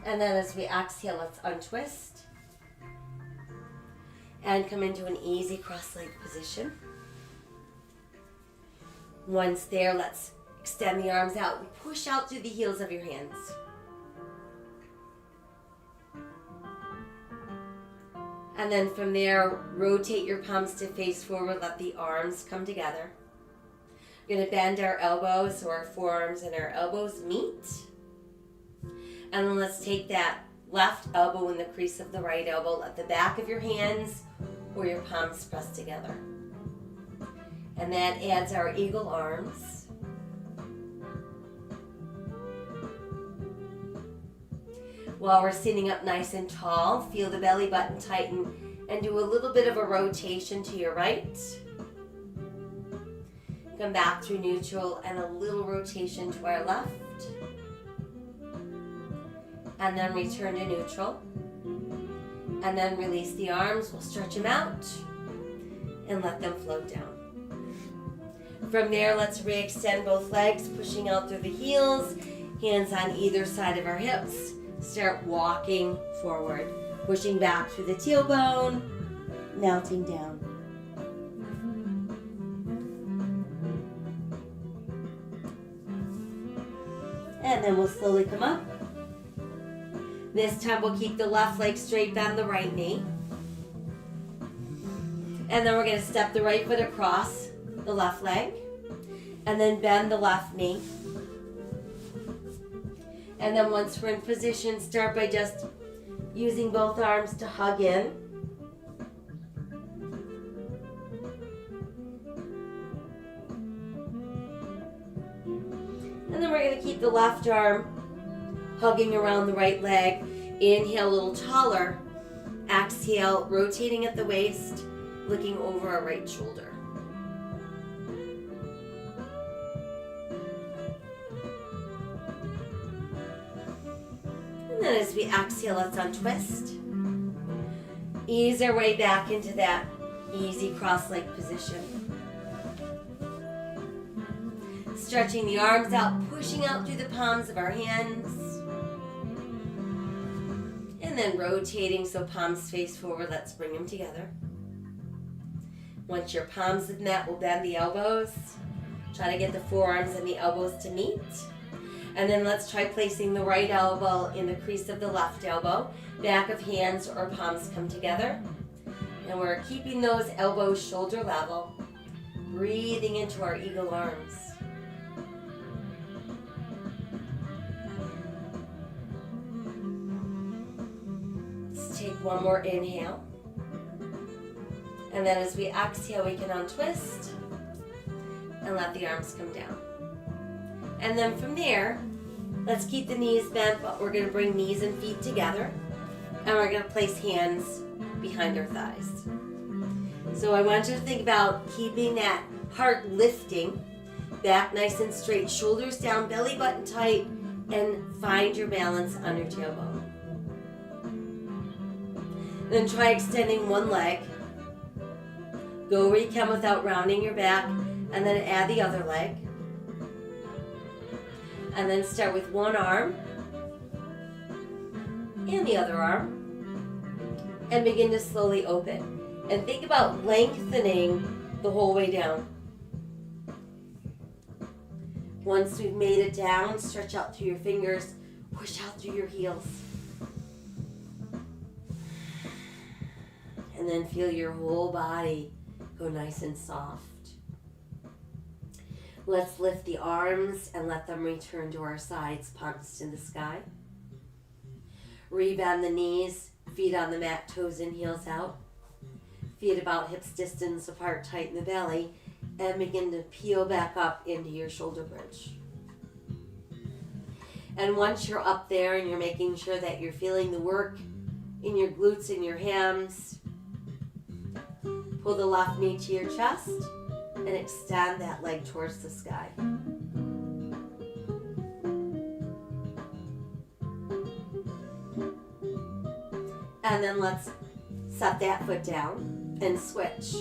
And then as we exhale, let's untwist. And come into an easy cross-legged position. Once there, let's extend the arms out and push out through the heels of your hands. And then from there, rotate your palms to face forward. Let the arms come together. We're going to bend our elbows so our forearms and our elbows meet. And then let's take that left elbow in the crease of the right elbow. Let the back of your hands or your palms press together. And that adds our eagle arms. While we're sitting up nice and tall, feel the belly button tighten and do a little bit of a rotation to your right. Come back to neutral and a little rotation to our left. And then return to neutral. And then release the arms. We'll stretch them out and let them float down. From there, let's re-extend both legs, pushing out through the heels, hands on either side of our hips. Start walking forward, pushing back through the tailbone, melting down. And then we'll slowly come up. This time we'll keep the left leg straight, bend the right knee. And then we're going to step the right foot across the left leg. And then bend the left knee. And then once we're in position, start by just using both arms to hug in. And then we're going to keep the left arm hugging around the right leg. Inhale, a little taller. Exhale, rotating at the waist, looking over our right shoulder. And then as we exhale, let's untwist. Ease our way back into that easy cross-leg position. Stretching the arms out, pushing out through the palms of our hands. And then rotating so palms face forward. Let's bring them together. Once your palms have met, we'll bend the elbows. Try to get the forearms and the elbows to meet. And then let's try placing the right elbow in the crease of the left elbow. Back of hands or palms come together. And we're keeping those elbows shoulder level. Breathing into our eagle arms. Let's take one more inhale. And then as we exhale, we can untwist and let the arms come down. And then from there, let's keep the knees bent, but we're going to bring knees and feet together. And we're going to place hands behind our thighs. So I want you to think about keeping that heart lifting, back nice and straight, shoulders down, belly button tight, and find your balance on your tailbone. Then try extending one leg. Go where you can without rounding your back, and then add the other leg. And then start with one arm and the other arm, and begin to slowly open. And think about lengthening the whole way down. Once we've made it down, stretch out through your fingers, push out through your heels. And then feel your whole body go nice and soft. Let's lift the arms and let them return to our sides, palms to the sky. Rebend the knees, feet on the mat, toes in, heels out. Feet about hips distance apart, tighten the belly, and begin to peel back up into your shoulder bridge. And once you're up there and you're making sure that you're feeling the work in your glutes and your hams, pull the left knee to your chest and extend that leg towards the sky. And then let's set that foot down and switch.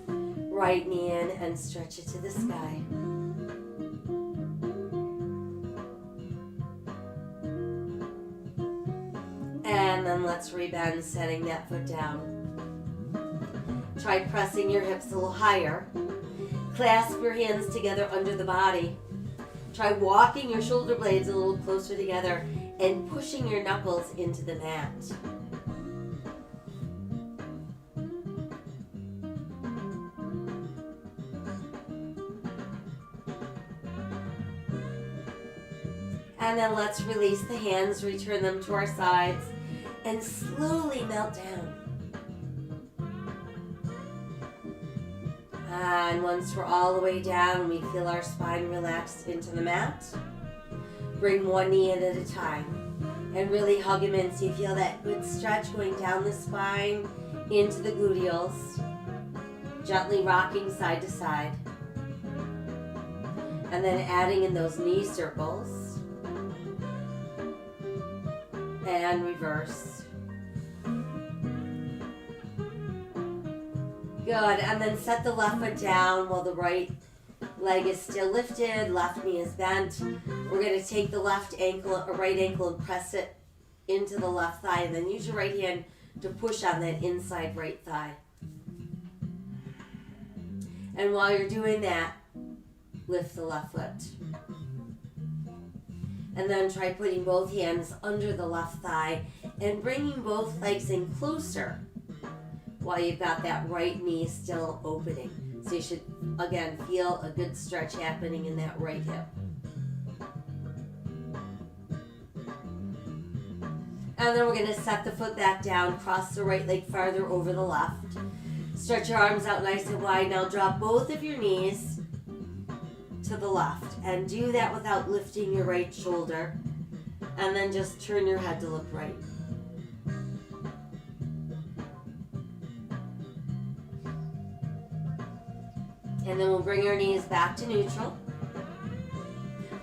Right knee in and stretch it to the sky. And then let's rebend, setting that foot down. Try pressing your hips a little higher. Clasp your hands together under the body. Try walking your shoulder blades a little closer together and pushing your knuckles into the mat. And then let's release the hands, return them to our sides, and slowly melt down. And once we're all the way down, we feel our spine relaxed into the mat. Bring one knee in at a time and really hug them in so you feel that good stretch going down the spine into the gluteals. Gently rocking side to side. And then adding in those knee circles. And reverse. Good, and then set the left foot down while the right leg is still lifted, left knee is bent. We're going to take the left ankle or right ankle and press it into the left thigh, and then use your right hand to push on that inside right thigh. And while you're doing that, lift the left foot. And then try putting both hands under the left thigh and bringing both legs in closer while you've got that right knee still opening. So you should, again, feel a good stretch happening in that right hip. And then we're going to set the foot back down, cross the right leg farther over the left. Stretch your arms out nice and wide. Now drop both of your knees to the left. And do that without lifting your right shoulder. And then just turn your head to look right. And then we'll bring our knees back to neutral.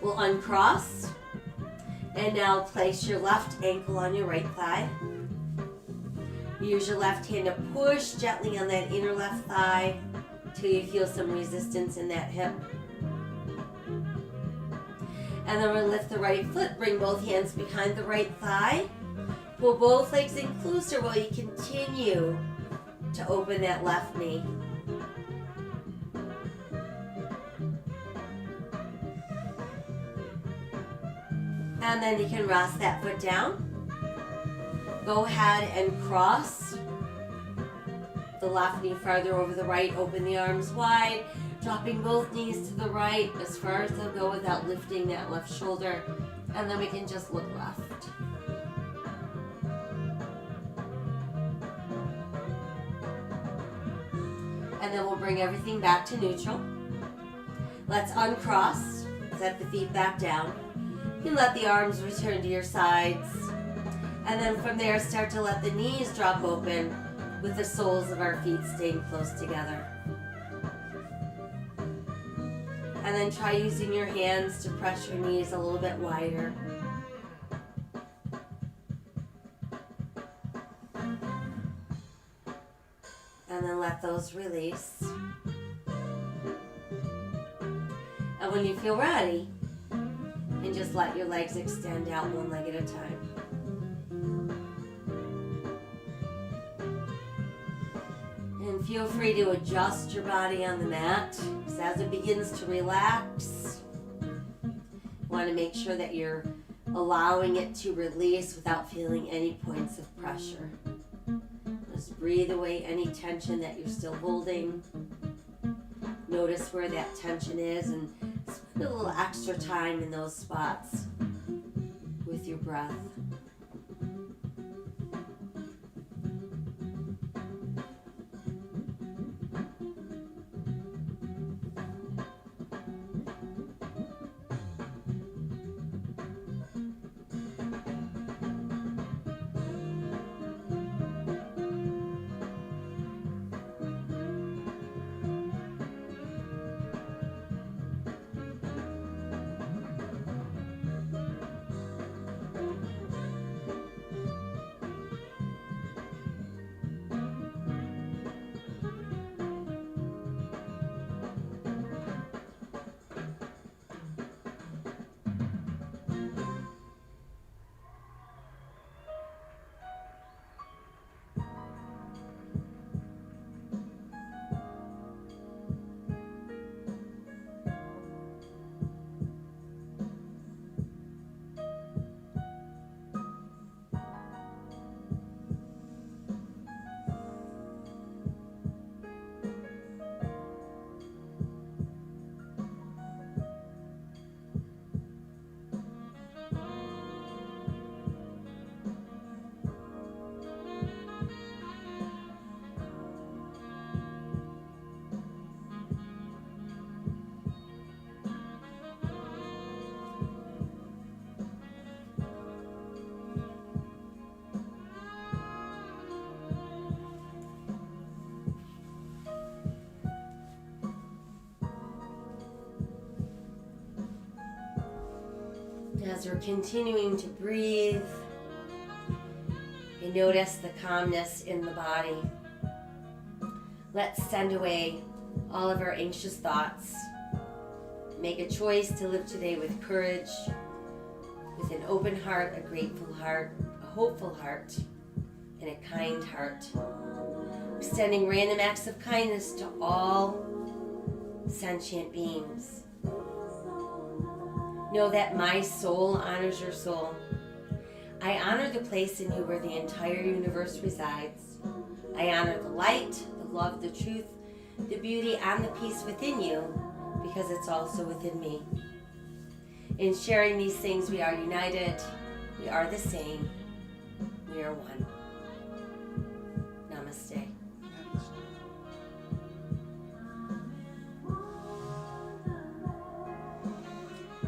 We'll uncross. And now place your left ankle on your right thigh. Use your left hand to push gently on that inner left thigh till you feel some resistance in that hip. And then we'll lift the right foot, bring both hands behind the right thigh. Pull both legs in closer while you continue to open that left knee. And then you can rest that foot down. Go ahead and cross the left knee farther over the right. Open the arms wide, dropping both knees to the right as far as they'll go without lifting that left shoulder. And then we can just look left. And then we'll bring everything back to neutral. Let's uncross, set the feet back down. You can let the arms return to your sides. And then from there, start to let the knees drop open with the soles of our feet staying close together. And then try using your hands to press your knees a little bit wider. And then let those release. And when you feel ready, and just let your legs extend out one leg at a time. And feel free to adjust your body on the mat. Because as it begins to relax, you want to make sure that you're allowing it to release without feeling any points of pressure. Just breathe away any tension that you're still holding. Notice where that tension is and spend a little extra time in those spots with your breath. As we're continuing to breathe, you notice the calmness in the body. Let's send away all of our anxious thoughts. Make a choice to live today with courage, with an open heart, a grateful heart, a hopeful heart, and a kind heart. Extending random acts of kindness to all sentient beings. Know that my soul honors your soul. I honor the place in you where the entire universe resides. I honor the light, the love, the truth, the beauty, and the peace within you, because it's also within me. In sharing these things, we are united. We are the same. We are one. Namaste.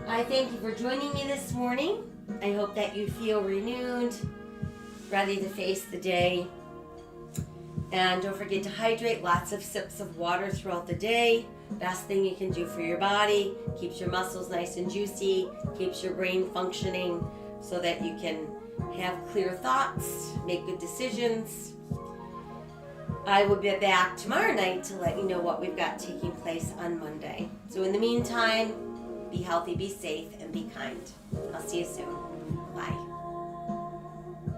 I thank you for joining me this morning. I hope that you feel renewed, ready to face the day. And don't forget to hydrate, lots of sips of water throughout the day. Best thing you can do for your body. Keeps your muscles nice and juicy, keeps your brain functioning so that you can have clear thoughts, make good decisions. I will be back tomorrow night to let you know what we've got taking place on Monday. So in the meantime, be healthy, be safe, and be kind. I'll see you soon. Bye.